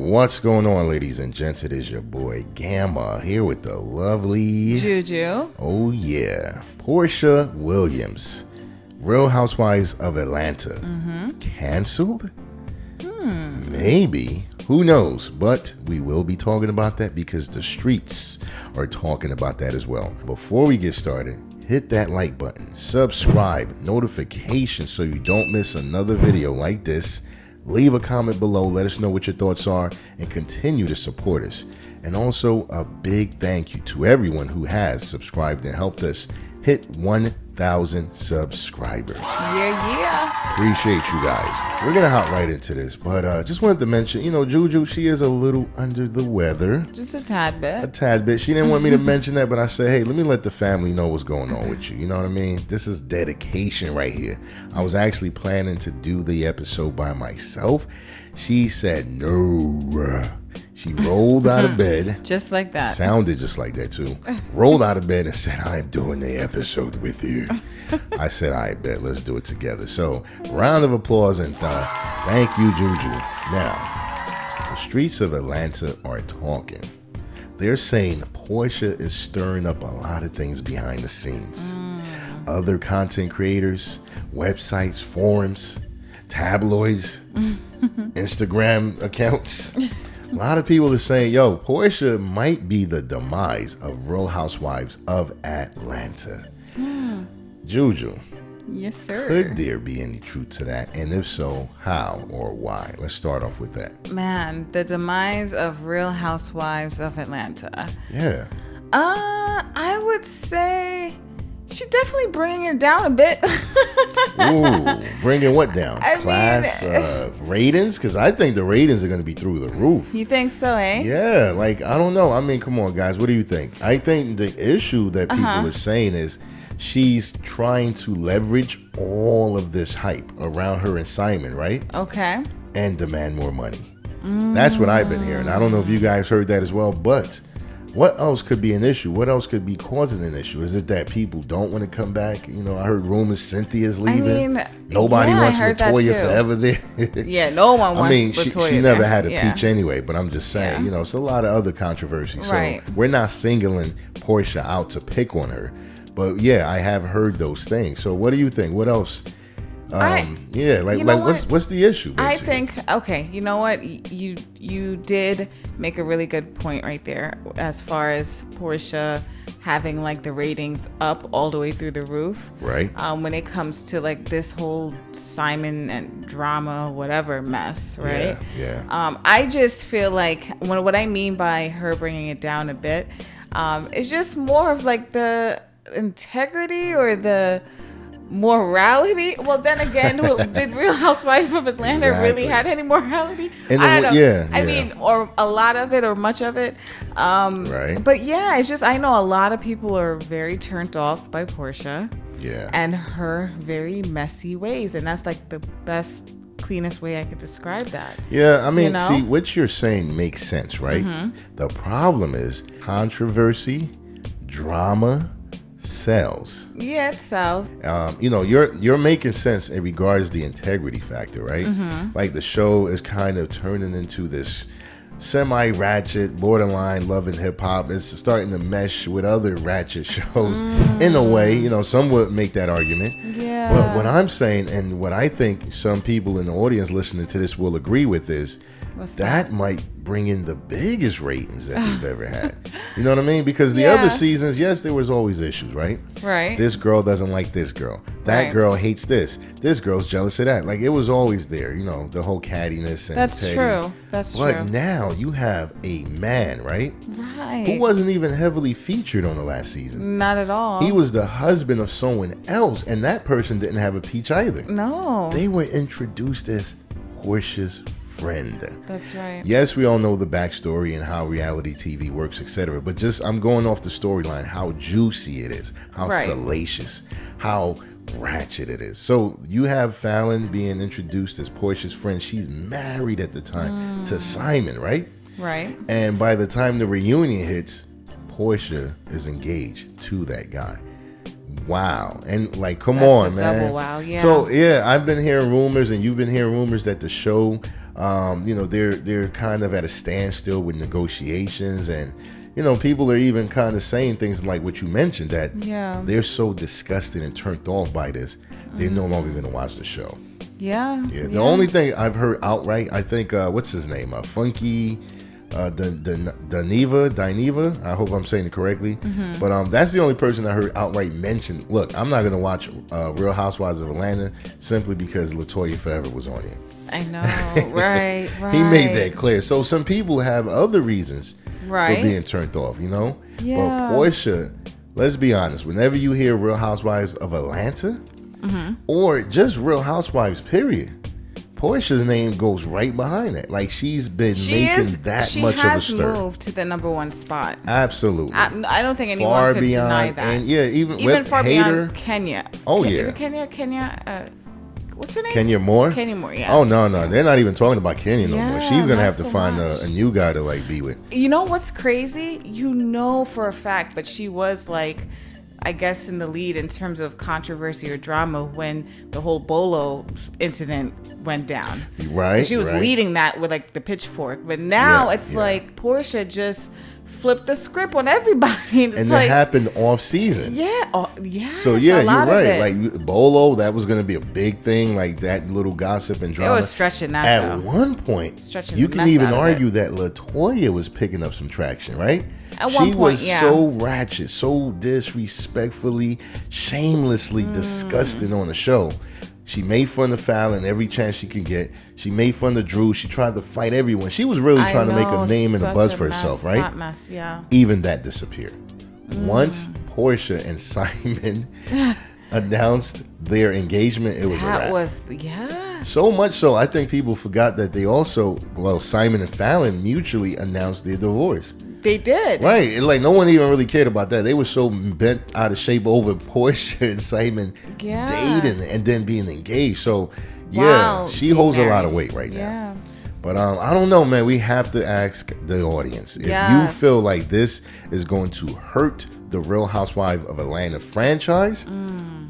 What's going on, ladies and gents? It is your boy Gamma here with the lovely Juju. Oh yeah, Porsha Williams, Real Housewives of Atlanta. Canceled? Maybe. Who knows? But we will be talking about that because the streets are talking about that as well. Before we get started, hit that like button, subscribe, notifications so you don't miss another video like this. Leave a comment below, let us know what your thoughts are, and continue to support us. And also a big thank you to everyone who has subscribed and helped us hit 1,000 subscribers. Yeah. Appreciate you guys. We're gonna hop right into this, but just wanted to mention, Juju, she is a little under the weather. Just a tad bit. A tad bit. She didn't want me to mention that, but I said, hey, let me let the family know what's going on with you. You know what I mean? This is dedication right here. I was actually planning to do the episode by myself. She said no. She rolled out of bed. Just like that. Sounded just like that, too. Rolled out of bed and said, I'm doing the episode with you. I said, I bet, let's do it together. So, round of applause and thank you, Juju. Now, the streets of Atlanta are talking. They're saying Porsha is stirring up a lot of things behind the scenes. Other content creators, websites, forums, tabloids, Instagram accounts. A lot of people are saying, yo, Porsha might be the demise of Real Housewives of Atlanta. Juju. Yes, sir. Could there be any truth to that? And if so, how or why? Let's start off with that. Man, the demise of Real Housewives of Atlanta. Yeah. I would say she definitely bringing it down a bit. Ooh, bringing what down? I Class ratings? Because I think the ratings are going to be through the roof. You think so, eh? Yeah, like, I don't know. I mean, come on, guys. What do you think? I think the issue that people are saying is she's trying to leverage all of this hype around her and Simon, right? Okay. And demand more money. That's what I've been hearing. I don't know if you guys heard that as well, but what else could be an issue? What else could be causing an issue? Is it that people don't want to come back? I heard rumors Cynthia's leaving. Nobody wants Latoya forever there. Yeah, no one wants Latoya. She never had a peach anyway, but I'm just saying, it's a lot of other controversy. So we're not singling Porsha out to pick on her. But yeah, I have heard those things. So what do you think? What else? What's the issue, basically? I think, okay, you know what? You did make a really good point right there as far as Porsha having like the ratings up all the way through the roof. Right. When it comes to like this whole Simon and drama, whatever mess, right? Yeah. I just feel like what I mean by her bringing it down a bit, it's just more of like the integrity or the morality. Well, then again, did Real Housewives of Atlanta really had any morality? I don't know. I mean, or a lot of it or much of it. Right. But yeah, it's just, I know a lot of people are very turned off by Porsha. Yeah. And her very messy ways. And that's like the best, cleanest way I could describe that. Yeah, I mean, see, what you're saying makes sense, right? The problem is controversy, drama, sells. Yeah, it sells. You're making sense in regards to the integrity factor, right? Like the show is kind of turning into this semi-ratchet, borderline love and hip hop. It's starting to mesh with other ratchet shows in a way. Some would make that argument. Yeah. But what I'm saying, and what I think some people in the audience listening to this will agree with, is that might bring in the biggest ratings that we've ever had. You know what I mean? Because the other seasons, yes, there was always issues, right? Right. This girl doesn't like this girl. That girl hates this. This girl's jealous of that. Like, it was always there, the whole cattiness and That's petty. true. That's true. But now you have a man, right? Right. Who wasn't even heavily featured on the last season. Not at all. He was the husband of someone else, and that person didn't have a peach either. No. They were introduced as Porsha's friend. That's right. Yes, we all know the backstory and how reality TV works, etc. But I'm going off the storyline, how juicy it is, how salacious, how ratchet it is. So you have Falynn being introduced as Porsha's friend. She's married at the time to Simon, right? Right. And by the time the reunion hits, Porsha is engaged to that guy. Wow. And come on, man. Double wow, yeah. So yeah, I've been hearing rumors, and you've been hearing rumors that the show They're kind of at a standstill with negotiations, and people are even kind of saying things like what you mentioned, that they're so disgusted and turned off by this, they're no longer going to watch the show. Yeah. The only thing I've heard outright, I think, what's his name? Funky Dineva. I hope I'm saying it correctly. But that's the only person I heard outright mention, look, I'm not going to watch Real Housewives of Atlanta simply because LaToya Forever was on it. I know. Right. He made that clear. So some people have other reasons for being turned off, Yeah. But Porsha, let's be honest, whenever you hear Real Housewives of Atlanta, or just Real Housewives, period, Porsha's name goes right behind that. Like, she's been making that much of a stir. She has moved to the #1 spot. Absolutely. I don't think anyone could deny that. And even far beyond Kenya. Oh, Is it Kenya? What's her name? Kenya Moore? Kenya Moore, yeah. Oh, no. They're not even talking about Kenya no more. She's going to have to so find a new guy to, be with. You know what's crazy? For a fact, but she was, I guess, in the lead in terms of controversy or drama when the whole Bolo incident went down. Right. She was leading that with, the pitchfork. But now it's like Porsha just flipped the script on everybody. And it happened off season. Yeah. So you're right. Like Bolo, that was going to be a big thing. Like that little gossip and drama. It was stretching that. At one point, you can even argue that LaToya was picking up some traction, right? At one point, she was so ratchet, so disrespectfully, shamelessly disgusting on the show. She made fun of Falynn every chance she could get. She made fun of Drew. She tried to fight everyone. She was really trying to make a name and a buzz for herself, right? Hot mess, yeah. Even that disappeared. Once Porsha and Simon announced their engagement, it was a wrap. So much so, I think people forgot that they also, Simon and Falynn mutually announced their divorce. They did. Right. And no one even really cared about that. They were so bent out of shape over Porsha and Simon dating and then being engaged. So, she holds a lot of weight right now. But I don't know, man. We have to ask the audience. If you feel like this is going to hurt the Real Housewives of Atlanta franchise,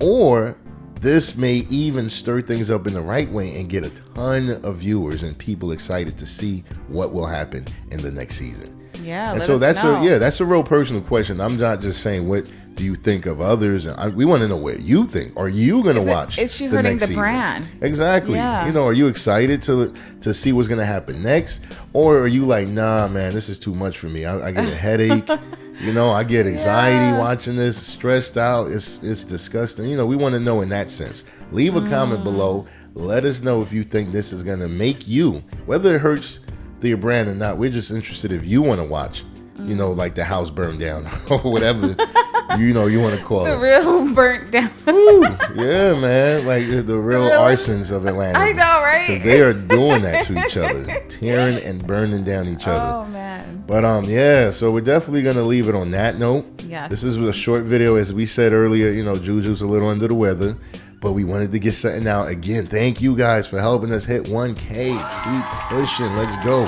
or this may even stir things up in the right way and get a ton of viewers and people excited to see what will happen in the next season. Yeah, and so that's a real personal question. I'm not just saying what do you think of others, and we want to know what you think. Are you going to watch? Is she hurting the brand? Exactly. Yeah. Are you excited to see what's going to happen next, or are you like, nah, man, this is too much for me. I get a headache. I get anxiety watching this, stressed out. It's disgusting. We want to know in that sense. Leave a comment below. Let us know if you think this is going to make you, whether it hurts your brand or not. We're just interested if you want to watch, like the house burned down or whatever, you want to call it. The real burnt down. Ooh, yeah, man. Like the real arsons of Atlanta. I know, right? Because they are doing that to each other, tearing and burning down each other. Oh, man. But, so we're definitely going to leave it on that note. Yes. This is a short video. As we said earlier, Juju's a little under the weather. But we wanted to get something out. Again, thank you guys for helping us hit 1K. Keep pushing. Let's go.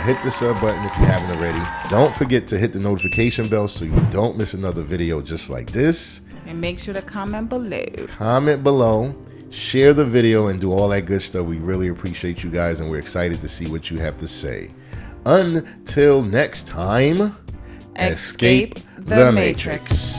Hit the sub button if you haven't already. Don't forget to hit the notification bell so you don't miss another video just like this. And make sure to comment below. Comment below. Share the video and do all that good stuff. We really appreciate you guys, and we're excited to see what you have to say. Until next time, escape the Matrix.